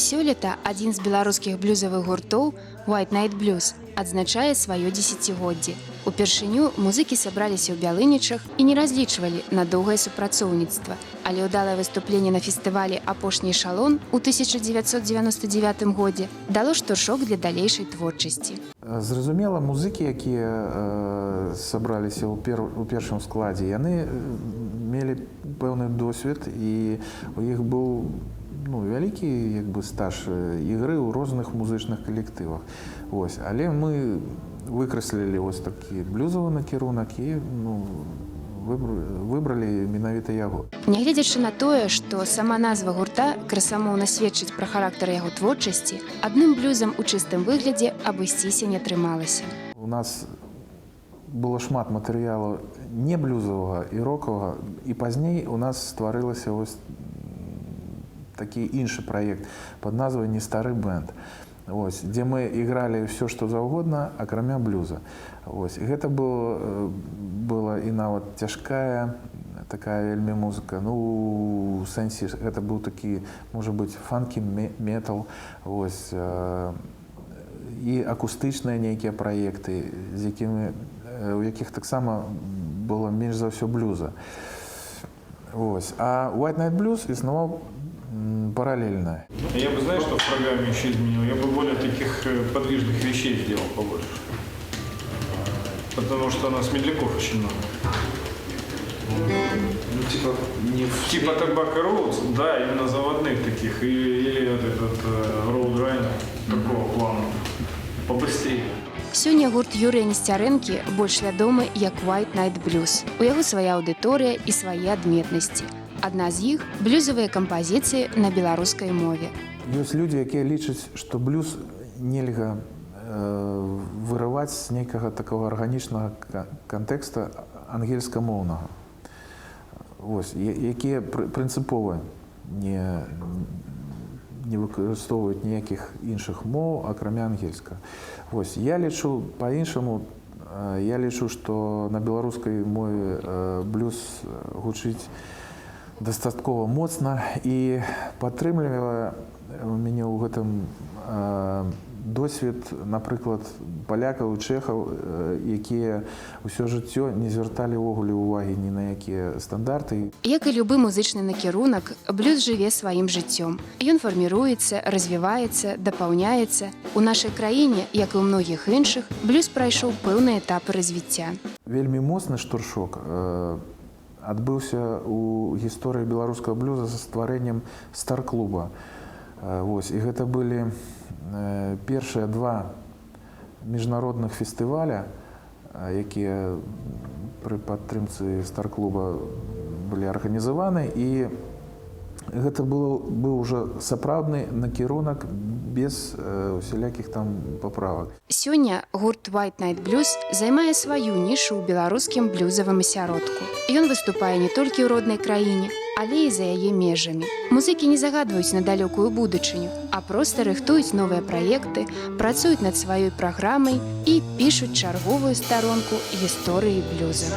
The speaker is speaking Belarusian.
Сёлета адзін з беларускіх блюзавых гуртоў White Night Blues адзначае сваё дзесяцігоддзе. Упершыню музыкі сабраліся ў Бялынічах і не разлічвалі на доўгае супрацоўніцтва, але ўдалае выступленне на фестывалі «Апошні эшалон» у 1999 годзе дало штуршок для далейшай творчасці. Зразумела, музыкі, якія сабраліся ў першым складзе, яны мелі пэўны досвед, і у іх быў вялікі стаж ігры ў розных музычных калектывах. Але мы выкраслілі такі блюзавы накірунак і выбралі менавіта яго. Нягледзячы на тое, што сама назва гурта красамоўна сведчыць пра характар яго творчасці, адным блюзам у чыстым выглядзе абысціся не атрымалася. У нас было шмат матэрыялу не блюзавага і рокавага, і пазней у нас стварылася такі іншы праект пад назвай «Не стары бэнд», дзе мы ігралі ўсё, што заўгодна, акрамя блюза. Гэта была і нават цяжкая такая вельмі музыка. У сэнсе гэта быў такі, можа быць, фанкі-метал, і акустычныя нейкія праекты, у якіх таксама было менш за ўсё блюза. А White Night Blues існаваў параллельно. Я бы, знаешь, что в программе еще изменил? Я бы более таких подвижных вещей сделал побольше. Потому что у нас медляков очень много. Типа Tobacco Roads, да, именно заводных таких. Или вот этот Road Runner такого плана. Побыстрее. Сёння гурт Юрыя Несцярэнкі больш вядомы як White Night Blues. У яго свая аўдыторыя і свае адметнасці. Адна з іх – блюзавыя кампазіцыі на беларускай мове. Ёсць людзі, якія лічаць, што блюз нельга вырываць з нейкага такога арганічнага кантэкста ангельскамоўнага, якія прынцыпова не выкарыстоўваюць ніякіх іншых моў, акрамя ангельскага. Я лічу па-іншаму. Я лічу, што на беларускай мове блюз гучыць дастаткова моцна і падтрымлівала мяне ў гэтым досвед, напрыклад, палякаў і чэхаў, якія ўсё жыццё не звярталі ўвогуле ўвагі ні на якія стандарты. Як і любы музычны накірунак, блюз жыве сваім жыццём. Ён фарміруецца, развіваецца, дапаўняецца. У нашай краіне, як і ў многіх іншых, блюз прайшоў пэўныя этапы развіцця. Вельмі моцны штуршок адбыўся ў гісторыі беларускага блюза са стварэннем стар-клуба. І гэта былі першыя два міжнародных фестываля, якія пры падтрымцы стар-клуба былі арганізаваны, і гэта быў ужо сапраўдны накірунак без усялякіх там паправак. Сёння гурт White Night Blues займае сваю нішу ў беларускім блюзавым асяродку. Ён выступае не толькі ў роднай краіне, але і за яе межамі. Музыкі не загадваюць на далёкую будучыню, а проста рыхтуюць новыя праекты, працуюць над сваёй праграмай і пішуць чарговую старонку гісторыі блюза.